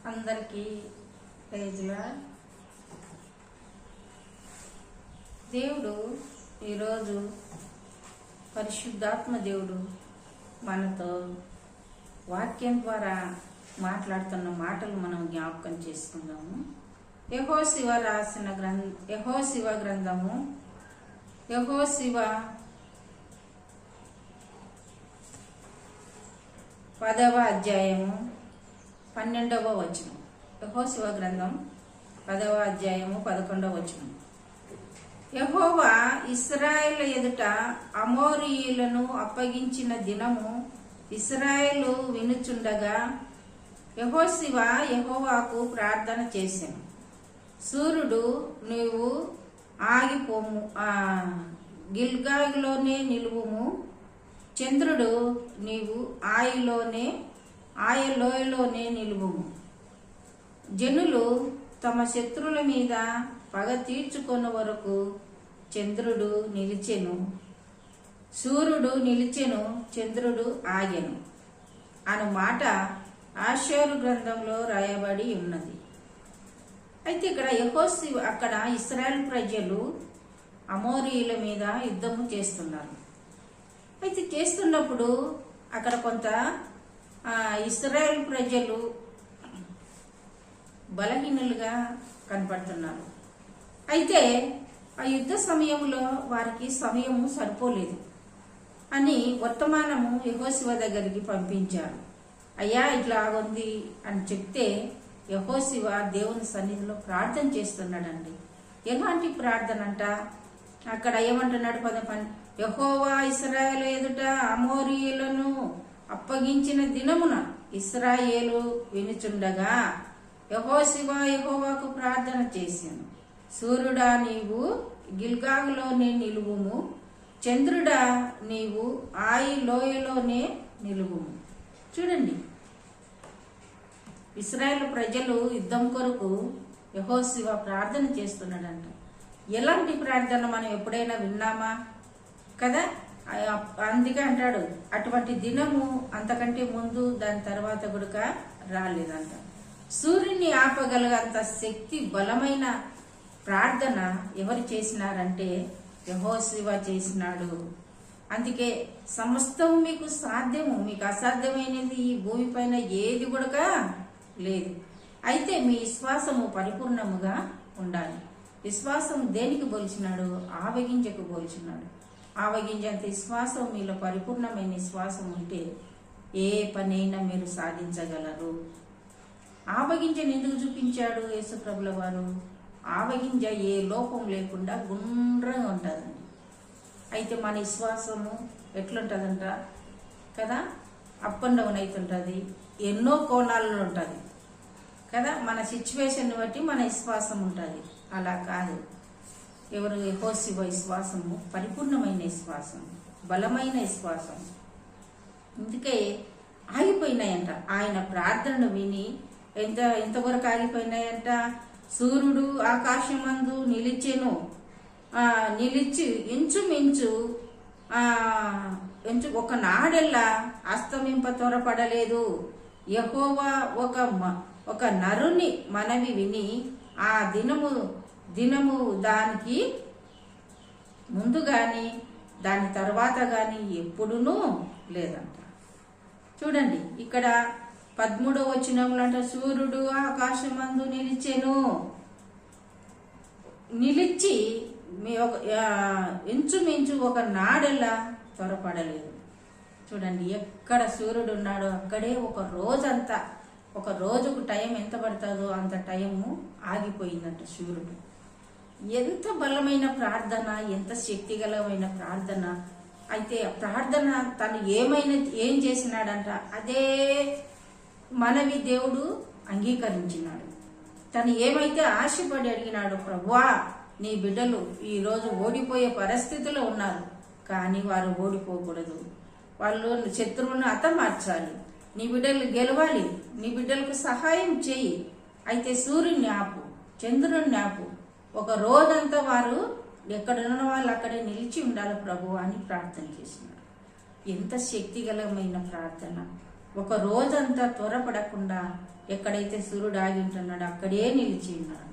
అందరికీ ప్రైజ్లా. దేవుడు ఈరోజు పరిశుద్ధాత్మ దేవుడు మనతో వాక్యం ద్వారా మాట్లాడుతున్న మాటలు మనం జ్ఞాపకం చేసుకుందాము. యెహోషువ రాసిన యెహోషువ గ్రంథము యెహోషువ 10వ అధ్యాయము 12వ వచనం. యెహోషువ గ్రంథం 10వ అధ్యాయము 11వ వచనం. యెహోవా ఇశ్రాయేలు ఎదుట అమోరీయులను అప్పగించిన దినము ఇశ్రాయేలు వినుచుండగా యెహోషువ యెహోవాకు ప్రార్థన చేసెను. సూర్యుడు నీవు ఆగిపోము, గిల్గాలోనే నిలువుము. చంద్రుడు నీవు ఆయలోయలోనే నిలువుము. జనులు తమ శత్రువుల మీద పగ తీర్చుకున్న వరకు చంద్రుడు నిలిచెను, సూర్యుడు నిలిచెను, చంద్రుడు ఆగెను అను మాట ఆషేరు గ్రంథంలో రాయబడి ఉన్నది. అయితే ఇక్కడ యెహోషువ అక్కడ ఇశ్రాయేలు ప్రజలు అమోరీయుల మీద యుద్ధము చేస్తున్నారు. అయితే చేస్తున్నప్పుడు అక్కడ కొంత ఇశ్రాయేలు ప్రజలు బలహీనులుగా కనపడుతున్నారు. అయితే ఆ యుద్ధ సమయంలో వారికి సమయము సరిపోలేదు అని వర్తమానము యెహోషువ దగ్గరికి పంపించారు. అయ్యా ఇట్లా ఉంది అని చెప్తే యెహోషువ దేవుని సన్నిధిలో ప్రార్థన చేస్తున్నాడండి. ఎలాంటి ప్రార్థన అంట? అక్కడ ఏమంటున్నాడు? యెహోవా ఇశ్రాయేలు ఎదుట అమోరీయులను అప్పగించిన దినమున ఇశ్రాయేలు వినుచుండగా యెహోషువ యెహోవాకు ప్రార్థన చేశాను. సూర్యుడా నీవు గిల్గాలోనే నిలువుము, చంద్రుడా నీవు ఆయలోయలోనే నిలువుము. చూడండి, ఇశ్రాయేలు ప్రజలు యుద్ధం కొరకు యెహోషువ ప్రార్థన చేస్తున్నాడంట. ఎలాంటి ప్రార్థన మనం ఎప్పుడైనా విన్నామా కదా? అందుకే అంటాడు, అటువంటి దినము అంతకంటే ముందు దాని తర్వాత కూడా రాలేదంట. సూర్యుని ఆపగలగంత శక్తి బలమైన ప్రార్థన ఎవరు చేసినారంటే యెహోషువ చేసినాడు. అందుకే సమస్తం మీకు సాధ్యము, మీకు అసాధ్యమైనది ఈ భూమిపైన ఏది కూడా లేదు. అయితే మీ విశ్వాసము పరిపూర్ణముగా ఉండాలి. విశ్వాసం దేనికి పోల్చినాడు? ఆవగింజకు పోల్చినాడు. ఆవగింజంత విశ్వాసం మీలో పరిపూర్ణమైన విశ్వాసం ఉంటే ఏ పనైనా మీరు సాధించగలరు. ఆవగింజను ఎందుకు చూపించాడు యేసుప్రభుల వారు? ఆవగింజ ఏ లోపం లేకుండా గుండ్రంగా ఉంటుందండి. అయితే మన విశ్వాసము ఎట్లుంటుందంట కదా? అప్ అండ్ డౌన్ అవుతుంటుంది, ఎన్నో కోణాల్లో ఉంటుంది కదా. మన సిచ్యువేషన్ బట్టి మన విశ్వాసం ఉంటుంది. అలా కాదు. ఎవరు? యెహోషువ విశ్వాసము పరిపూర్ణమైన విశ్వాసం, బలమైన విశ్వాసం. అందుకే ఆగిపోయినాయంట. ఆయన ప్రార్థనను విని ఎంతవరకు ఆగిపోయినాయంట? సూర్యుడు ఆకాశమందు నిలిచెను, నిలిచి ఇంచుమించు ఒక నాడెల్లా అస్తమింప త్వరపడలేదు. యెహోవా ఒక నరుని మనవి విని ఆ దినము దానికి ముందు గాని దాని తర్వాత గాని ఎప్పుడునూ లేదంట. చూడండి, ఇక్కడ 13వ వచనంలో అంట, సూర్యుడు ఆకాశమందు నిలిచెను, నిలిచి ఇంచుమించు ఒక నాడెల్లా త్వరపడలేదు. చూడండి, ఎక్కడ సూర్యుడు ఉన్నాడో అక్కడే ఒక రోజుకు టైం ఎంత పడుతుందో అంత టైము ఆగిపోయిందంట సూర్యుడు. ఎంత బలమైన ప్రార్థన, ఎంత శక్తిగలమైన ప్రార్థన. అయితే ప్రార్థన తను ఏం చేసినాడంట? అదే మనవి దేవుడు అంగీకరించినాడు. తను ఏమైతే ఆశపడి అడిగినాడు, ప్రభువా నీ బిడ్డలు ఈరోజు ఓడిపోయే పరిస్థితిలో ఉన్నారు, కానీ వారు ఓడిపోకూడదు, వాళ్ళు శత్రువులను హతమార్చాలి, నీ బిడ్డలు గెలవాలి, నీ బిడ్డలకు సహాయం చేయి. అయితే సూర్యుని ఆపు, చంద్రుని ఆపు, ఒక రోజంతా వారు ఎక్కడున్న వాళ్ళు అక్కడే నిలిచి ఉండాలి ప్రభు అని ప్రార్థన చేసినాడు. ఎంత శక్తిగలమైన ప్రార్థన! ఒక రోజంతా త్వరపడకుండా ఎక్కడైతే సూర్యుడు ఆగి ఉంటున్నాడో అక్కడే నిలిచి ఉన్నాడు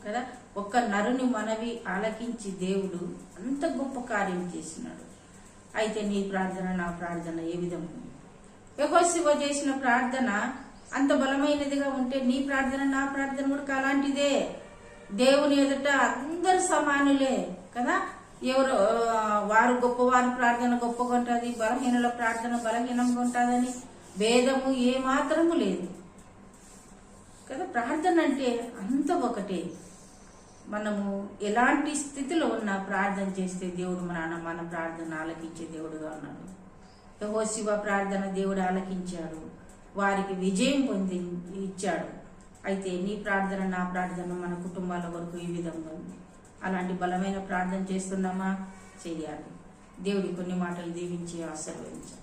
కదా. ఒక్క నరుని మనవి ఆలకించి దేవుడు అంత గొప్ప కార్యం చేసినాడు. అయితే నీ ప్రార్థన నా ప్రార్థన ఏ విధంగా? యెహోషువ చేసిన ప్రార్థన అంత బలమైనదిగా ఉంటే నీ ప్రార్థన నా ప్రార్థన కూడా అలాంటిదే. దేవుని ఎదుట అందరు సమానులే కదా. ఎవరు వారు గొప్పవారి ప్రార్థన గొప్పగా ఉంటుంది, బలహీనుల ప్రార్థన బలహీనంగా ఉంటుందని భేదము ఏ మాత్రము లేదు కదా. ప్రార్థన అంటే అంత ఒకటే. మనము ఎలాంటి స్థితిలో ఉన్నా ప్రార్థన చేస్తే దేవుడు మన ప్రార్థన ఆలకించే దేవుడుగా ఉన్నాడు. యెహోషువ ప్రార్థన దేవుడు ఆలకించాడు, వారికి విజయం పొంది ఇచ్చాడు. అయితే నీ ప్రార్థన నా ప్రార్థన మన కుటుంబాల వరకు ఈ విధంగా ఉంది. అలాంటి బలమైన ప్రార్థన చేస్తున్నామా? చెయ్యాలి. దేవుడి కొన్ని మాటలు దీవించి ఆశీర్వదించాలి.